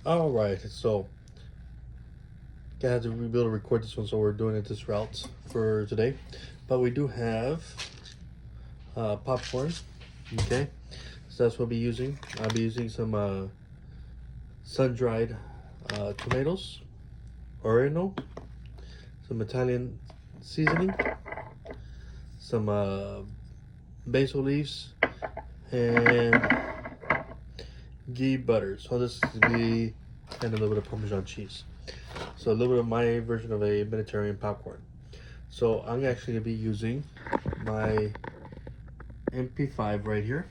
All right, so I had to be able to record this one, so we're doing it this route for today. But we do have popcorn. Okay, so that's what I'll be using. I'll be using some sun-dried tomatoes, oregano, some Italian seasoning, some basil leaves, and ghee butter. So this is ghee and a little bit of Parmesan cheese. So a little bit of my version of a Mediterranean popcorn. So I'm actually gonna be using my MP5 right here.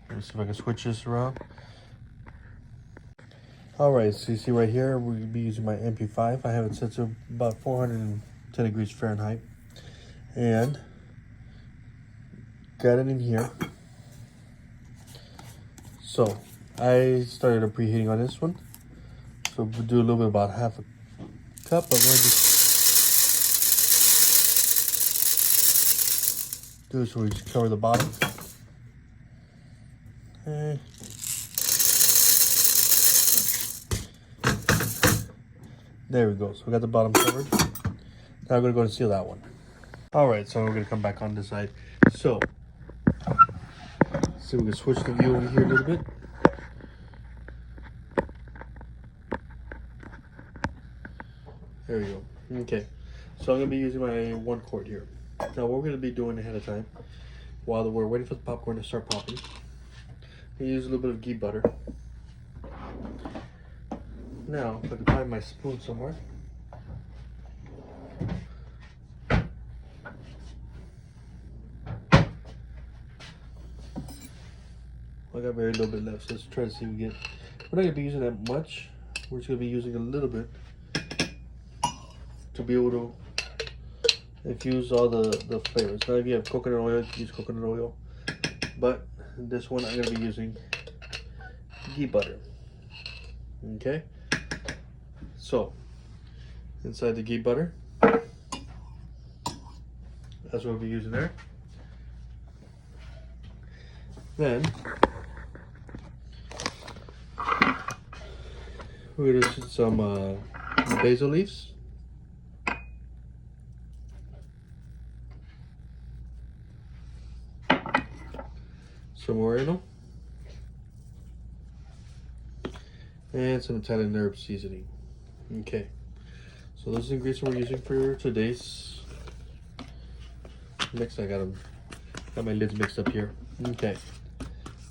Let me see if I can switch this around. All right, so you see right here, we'll be using my MP5. I have it set to about 410 degrees Fahrenheit. And got it in here. So I started a preheating on this one. So we'll do a little bit, about half a cup. I'm going to do so we just cover the bottom. Okay. There we go. So we got the bottom covered. Now we're gonna go and seal that one. All right, so we're gonna come back on this side. So, see, we can switch the view over here a little bit. There we go. Okay, so I'm gonna be using my 1 quart here. Now, what we're gonna be doing ahead of time, while we're waiting for the popcorn to start popping, I use a little bit of ghee butter. Now, if I can find my spoon somewhere. I got very little bit left, so let's try to see if we get. We're not gonna be using that much. We're just gonna be using a little bit to be able to infuse all the flavors. Now, if you have coconut oil, you can use coconut oil. But this one, I'm gonna be using ghee butter. Okay. So, inside the ghee butter, that's what we'll be using there. Then we're gonna put some basil leaves, some oregano, and some Italian herb seasoning. Okay, so those are the ingredients we're using for today's mix. I got my lids mixed up here. Okay,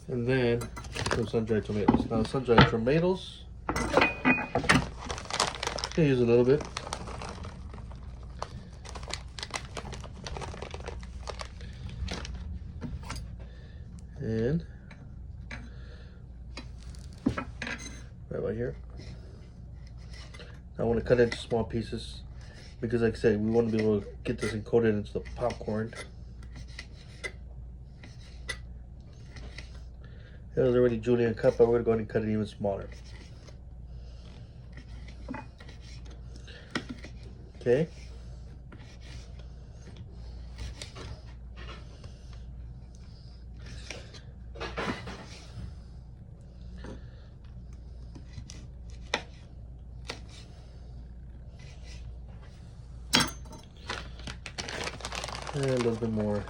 and then some sun-dried tomatoes. Now, sun-dried tomatoes, I'm gonna use a little bit. And right about here. I want to cut it into small pieces because, like I said, we want to be able to get this encoded into the popcorn. It was already julienne cut, but we're going to go ahead and cut it even smaller. Okay. And a little bit more. A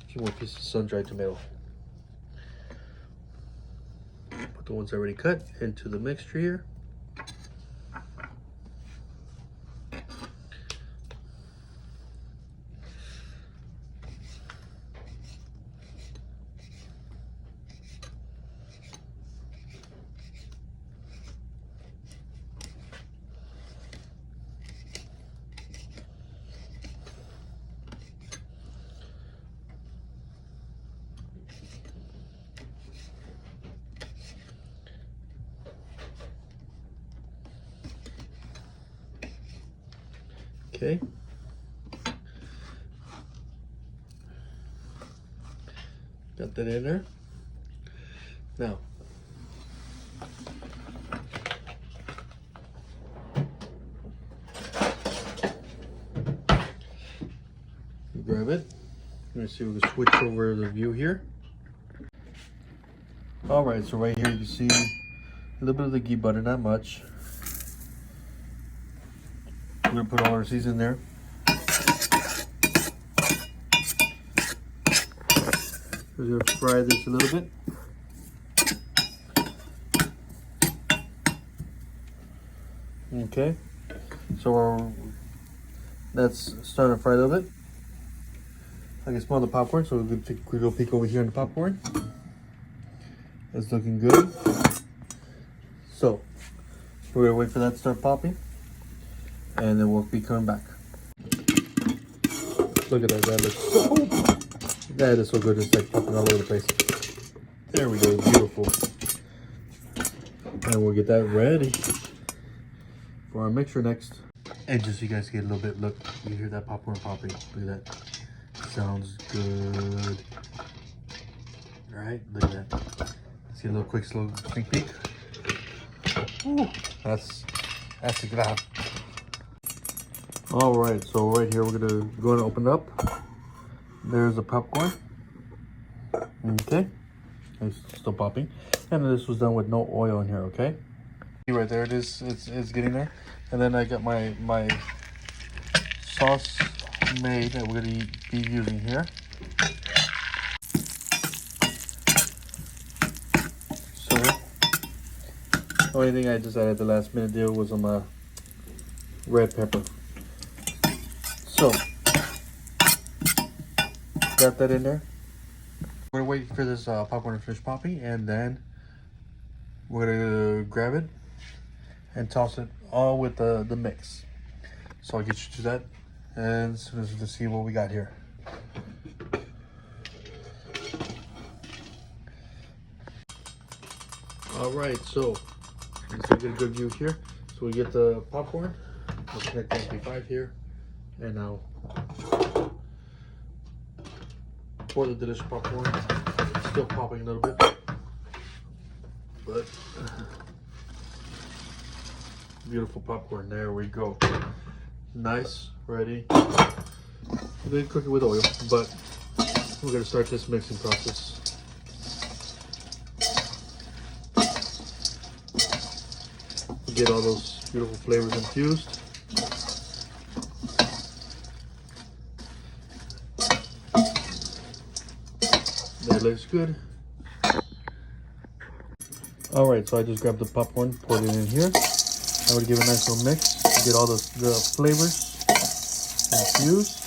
few more pieces of sun-dried tomato. Put the ones already cut into the mixture here. Okay. Got that in there. Now, grab it. Let me see if we can switch over the view here. Alright, so right here you can see a little bit of the ghee butter, not much. We're gonna put all our seeds in there. We're gonna fry this a little bit. Okay, so that's starting to fry a little bit. I can smell the popcorn, so we're gonna take a quick little peek over here in the popcorn. It's looking good. So we're gonna wait for that to start popping, and then we'll be coming back. Look at that, that is so good. It's like popping all over the place. There we go, beautiful. And we'll get that ready for our mixer next. And just so you guys get a little bit, look, you hear that popcorn popping. Look at that. Sounds good. All right, look at that. Let's get a little quick, slow sneak peek. Ooh, that's a grab. All right, so right here we're gonna go and open it up. There's the popcorn. Okay, it's still popping, and this was done with no oil in here. Okay, right there it is. It's getting there, and then I got my sauce made that we're gonna be using here. So the only thing I just added at the last minute deal was some red pepper. So got that in there. We're gonna wait for this popcorn to finish popping, and then we're gonna grab it and toss it all with the mix. So I'll get you to that, and as soon as we see what we got here. All right, so let's get a good view here. So we get the popcorn. We'll connect MP5 here, and now pour the delicious popcorn. It's still popping a little bit, but beautiful popcorn. There we go. Nice, ready. We didn't cook it with oil, but we're gonna start this mixing process. Get all those beautiful flavors infused. That looks good. All right, so I just grabbed the popcorn, poured it in here. I would give a nice little mix, get all the flavors infused.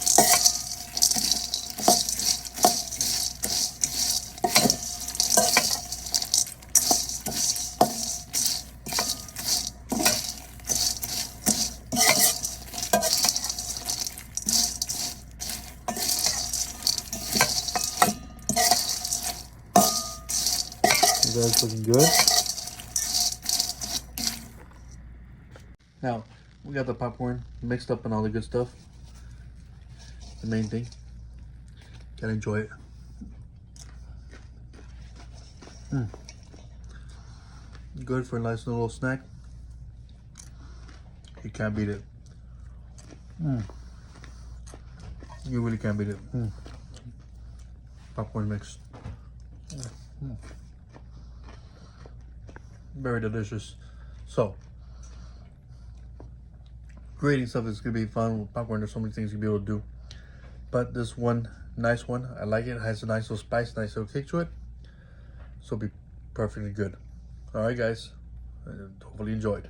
That's looking good. Now, we got the popcorn mixed up and all the good stuff. The main thing. Gotta enjoy it. Good for a nice little snack. You can't beat it. You really can't beat it. Popcorn mix. Very delicious. So, grading stuff is gonna be fun with popcorn. There's so many things you'll be able to do, but this one, nice one, I like it. It has a nice little spice, nice little kick to it, so it'll be perfectly good. All right, guys, hopefully you enjoyed.